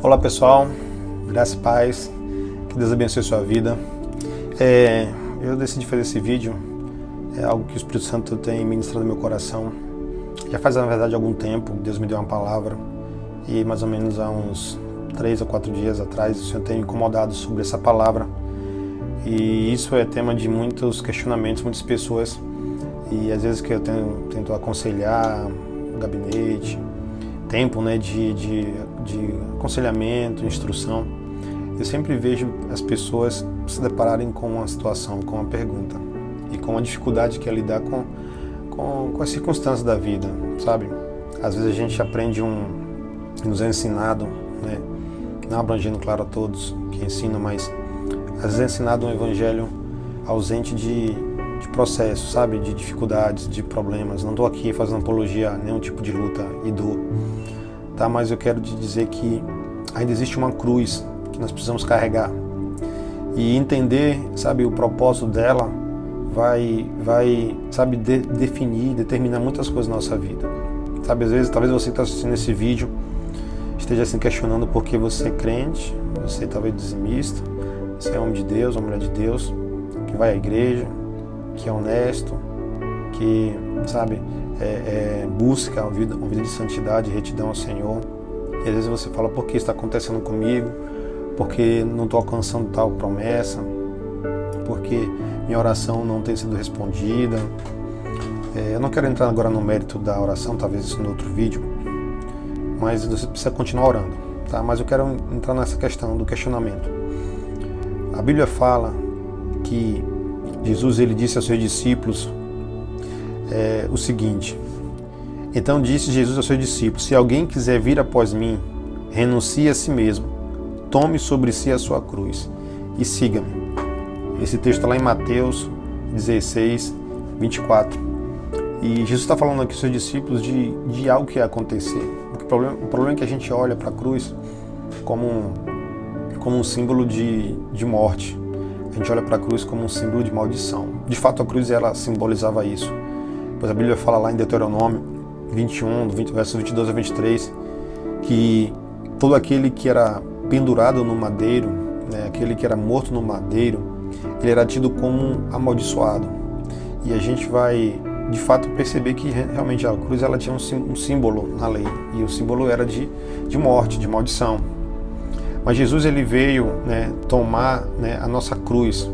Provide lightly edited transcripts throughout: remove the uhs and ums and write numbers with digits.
Olá pessoal, graça e paz, que Deus abençoe a sua vida. Eu decidi fazer esse vídeo, é algo que o Espírito Santo tem ministrado no meu coração. Já faz, na verdade, algum tempo, Deus me deu uma palavra e mais ou menos há uns 3 ou 4 dias atrás o Senhor tem me incomodado sobre essa palavra. E isso é tema de muitos questionamentos, muitas pessoas, e às vezes que eu tento aconselhar o gabinete, tempo, né, de aconselhamento, instrução, eu sempre vejo as pessoas se depararem com uma situação, com uma pergunta e com a dificuldade que é lidar com as circunstâncias da vida, sabe? Às vezes a gente aprende e nos é ensinado, né, não abrangendo, claro, a todos que ensinam, mas às vezes é ensinado um evangelho ausente de processo, sabe? De dificuldades, de problemas. Não estou aqui fazendo apologia a nenhum tipo de luta e dor, tá? Mas eu quero te dizer que ainda existe uma cruz que nós precisamos carregar. E entender, sabe, o propósito dela vai sabe, determinar muitas coisas na nossa vida. Sabe, às vezes, talvez você que está assistindo esse vídeo esteja se questionando porque você é crente, você talvez dizimista, você é homem de Deus, uma mulher de Deus, que vai à igreja, que é honesto, que, sabe, busca uma vida de santidade e retidão ao Senhor. E às vezes você fala, por que isso está acontecendo comigo? Porque não estou alcançando tal promessa? Porque minha oração não tem sido respondida? Eu não quero entrar agora no mérito da oração, talvez isso no outro vídeo, mas você precisa continuar orando, tá? Mas eu quero entrar nessa questão do questionamento. A Bíblia fala que Jesus, ele disse aos seus discípulos o seguinte: então disse Jesus aos seus discípulos, se alguém quiser vir após mim, renuncie a si mesmo, tome sobre si a sua cruz e siga-me. Esse texto está lá em Mateus 16, 24. E Jesus está falando aqui aos seus discípulos de algo que ia acontecer. O problema é que a gente olha para a cruz como um símbolo de morte. A gente olha para a cruz como um símbolo de maldição. De fato, a cruz ela simbolizava isso. Pois a Bíblia fala lá em Deuteronômio 21, versos 22 a 23, que todo aquele que era pendurado no madeiro, né, aquele que era morto no madeiro, ele era tido como amaldiçoado. E a gente vai, de fato, perceber que realmente a cruz ela tinha um símbolo na lei. E o símbolo era de morte, de maldição. Mas Jesus ele veio, né, tomar, né, a nossa cruz.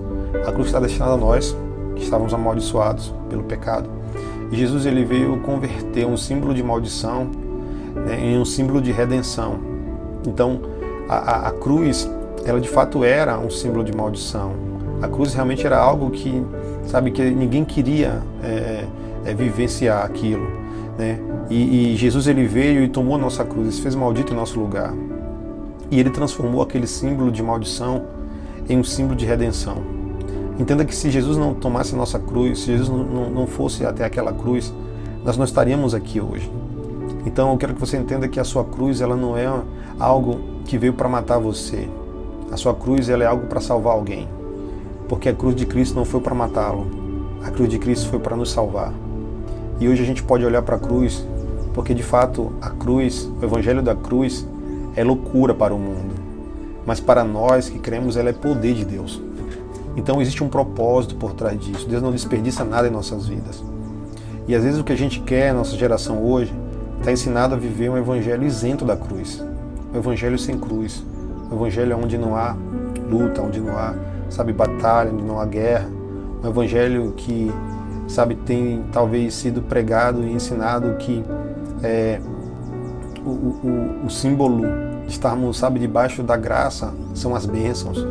A cruz está destinada a nós, que estávamos amaldiçoados pelo pecado. E Jesus ele veio converter um símbolo de maldição, né, em um símbolo de redenção. Então, a cruz, ela de fato era um símbolo de maldição. A cruz realmente era algo que, sabe, que ninguém queria vivenciar aquilo, né? E Jesus ele veio e tomou a nossa cruz, ele se fez maldito em nosso lugar. E ele transformou aquele símbolo de maldição em um símbolo de redenção. Entenda que se Jesus não tomasse a nossa cruz, se Jesus não fosse até aquela cruz, nós não estaríamos aqui hoje. Então eu quero que você entenda que a sua cruz ela não é algo que veio para matar você. A sua cruz ela é algo para salvar alguém. Porque a cruz de Cristo não foi para matá-lo. A cruz de Cristo foi para nos salvar. E hoje a gente pode olhar para a cruz, porque de fato a cruz, o evangelho da cruz, é loucura para o mundo, mas para nós que cremos ela é poder de Deus. Então existe um propósito por trás disso. Deus não desperdiça nada em nossas vidas. E às vezes o que a gente quer, nossa geração hoje, está ensinado a viver um evangelho isento da cruz, um evangelho sem cruz, um evangelho onde não há luta, onde não há, sabe, batalha, onde não há guerra, um evangelho que, sabe, tem talvez sido pregado e ensinado que o símbolo de estarmos, sabe, debaixo da graça são as bênçãos.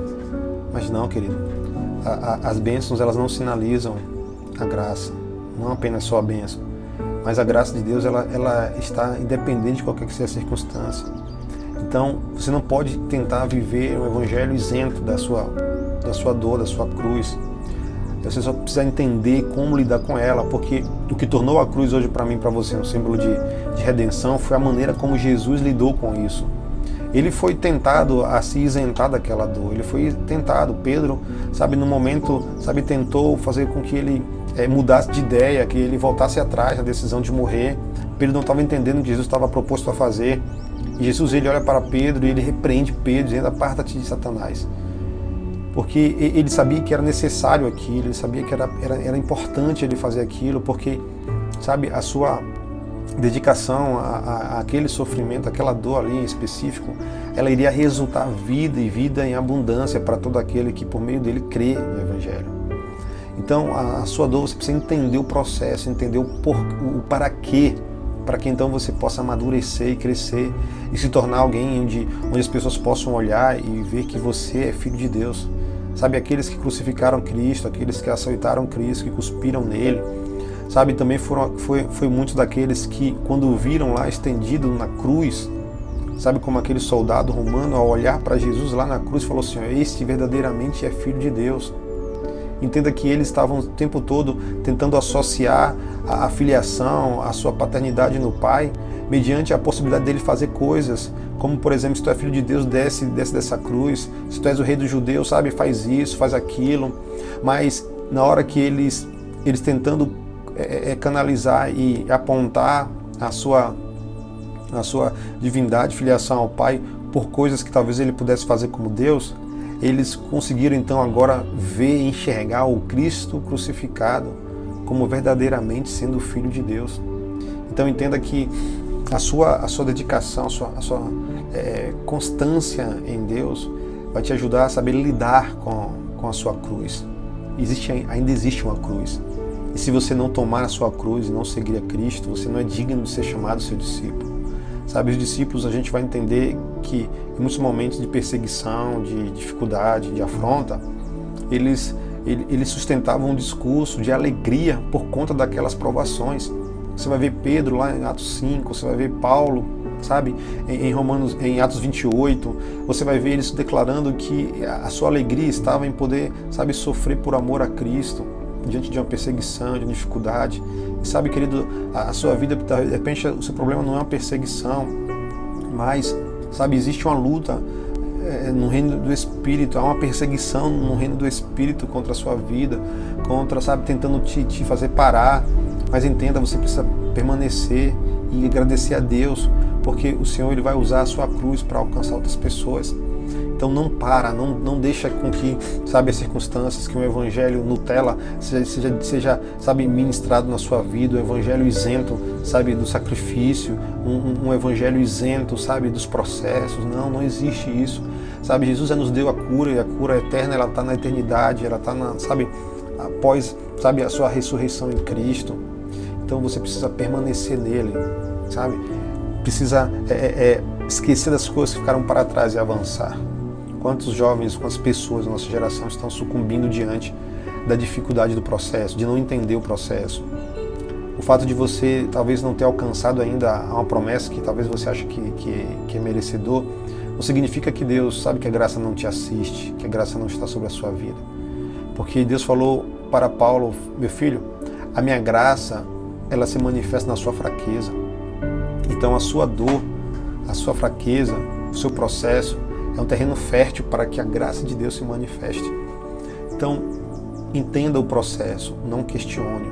Mas não, querido, as bênçãos elas não sinalizam a graça, não apenas só a bênção, mas a graça de Deus ela está independente de qualquer que seja a circunstância. Então você não pode tentar viver um evangelho isento da sua dor, da sua cruz. Você só precisa entender como lidar com ela, porque o que tornou a cruz hoje para mim e para você um símbolo de redenção foi a maneira como Jesus lidou com isso. Ele foi tentado a se isentar daquela dor, ele foi tentado. Pedro, sabe, no momento, sabe, tentou fazer com que ele mudasse de ideia, que ele voltasse atrás na decisão de morrer. Pedro não estava entendendo o que Jesus estava proposto a fazer. E Jesus, ele olha para Pedro e ele repreende Pedro, dizendo: aparta-te de Satanás. Porque ele sabia que era necessário aquilo, ele sabia que era importante ele fazer aquilo, porque, sabe, a sua dedicação àquele sofrimento, aquela dor ali em específico, ela iria resultar vida e vida em abundância para todo aquele que por meio dele crê no Evangelho. Então, a sua dor, você precisa entender o processo, entender o para quê, para que então você possa amadurecer e crescer e se tornar alguém onde as pessoas possam olhar e ver que você é filho de Deus. Sabe, aqueles que crucificaram Cristo, aqueles que açoitaram Cristo, que cuspiram nele, sabe, também foi muitos daqueles que, quando o viram lá estendido na cruz, sabe, como aquele soldado romano, ao olhar para Jesus lá na cruz, falou assim: este verdadeiramente é filho de Deus. Entenda que eles estavam o tempo todo tentando associar a filiação, a sua paternidade no Pai, mediante a possibilidade dele fazer coisas, como, por exemplo, se tu é filho de Deus, desce dessa cruz, se tu és o rei dos judeus, sabe, faz isso, faz aquilo. Mas na hora que eles tentando canalizar e apontar a sua divindade, filiação ao Pai, por coisas que talvez ele pudesse fazer como Deus, eles conseguiram então agora ver e enxergar o Cristo crucificado como verdadeiramente sendo o Filho de Deus. Então entenda que a sua dedicação, a sua constância em Deus vai te ajudar a saber lidar com a sua cruz. Ainda existe uma cruz. E se você não tomar a sua cruz e não seguir a Cristo, você não é digno de ser chamado seu discípulo. Sabe, os discípulos, a gente vai entender que em muitos momentos de perseguição, de dificuldade, de afronta, eles sustentavam um discurso de alegria por conta daquelas provações. Você vai ver Pedro lá em Atos 5, você vai ver Paulo, sabe, em Atos 28, você vai ver eles declarando que a sua alegria estava em poder, sabe, sofrer por amor a Cristo, diante de uma perseguição, de uma dificuldade. E sabe, querido, a sua vida, de repente, o seu problema não é uma perseguição, mas, sabe, existe uma luta no reino do Espírito, há uma perseguição no reino do Espírito contra a sua vida, sabe, tentando te fazer parar. Mas entenda, você precisa permanecer e agradecer a Deus, porque o Senhor, ele vai usar a sua cruz para alcançar outras pessoas. Então não para, não deixa com que, sabe, as circunstâncias, que um evangelho Nutella seja, sabe, ministrado na sua vida, um evangelho isento, sabe, do sacrifício, um evangelho isento, sabe, dos processos. Não existe isso. Sabe, Jesus já nos deu a cura, e a cura eterna, ela está na eternidade, ela está, sabe, após, sabe, a sua ressurreição em Cristo. Então você precisa permanecer nele, sabe? Precisa esquecer das coisas que ficaram para trás e avançar. Quantos jovens, quantas pessoas da nossa geração estão sucumbindo diante da dificuldade do processo, de não entender o processo. O fato de você talvez não ter alcançado ainda uma promessa que talvez você ache que é merecedor, não significa que Deus sabe que a graça não te assiste, que a graça não está sobre a sua vida. Porque Deus falou para Paulo: meu filho, a minha graça, ela se manifesta na sua fraqueza. Então a sua dor, a sua fraqueza, o seu processo é um terreno fértil para que a graça de Deus se manifeste. Então, entenda o processo, não questione.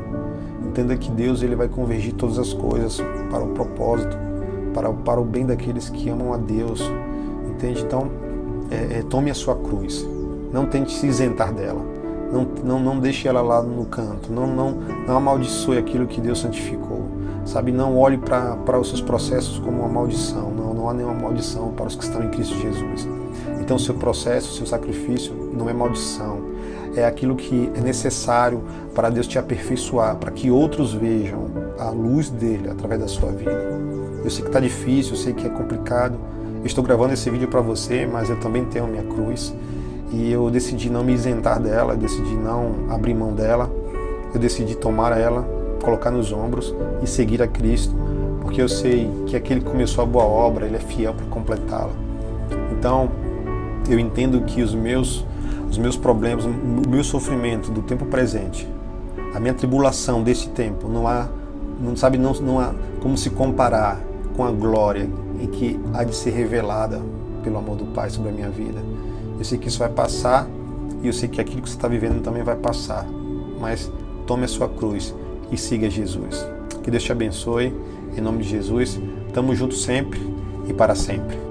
Entenda que Deus, ele vai convergir todas as coisas para o propósito, para o bem daqueles que amam a Deus. Entende? Então, tome a sua cruz. Não tente se isentar dela. Não deixe ela lá no canto. Não amaldiçoe aquilo que Deus santificou. Sabe, não olhe para os seus processos como uma maldição. Não há nenhuma maldição para os que estão em Cristo Jesus. Então, o seu processo, o seu sacrifício não é maldição. É aquilo que é necessário para Deus te aperfeiçoar, para que outros vejam a luz dele através da sua vida. Eu sei que está difícil, eu sei que é complicado. Eu estou gravando esse vídeo para você, mas eu também tenho a minha cruz. E eu decidi não me isentar dela, eu decidi não abrir mão dela. Eu decidi tomar ela, colocar nos ombros e seguir a Cristo, porque eu sei que aquele que começou a boa obra, ele é fiel para completá-la. Então, eu entendo que os meus problemas, o meu sofrimento do tempo presente, a minha tribulação desse tempo, não há como se comparar com a glória em que há de ser revelada pelo amor do Pai sobre a minha vida. Eu sei que isso vai passar e eu sei que aquilo que você está vivendo também vai passar, mas tome a sua cruz e siga Jesus. Que Deus te abençoe, em nome de Jesus. Tamo junto sempre e para sempre.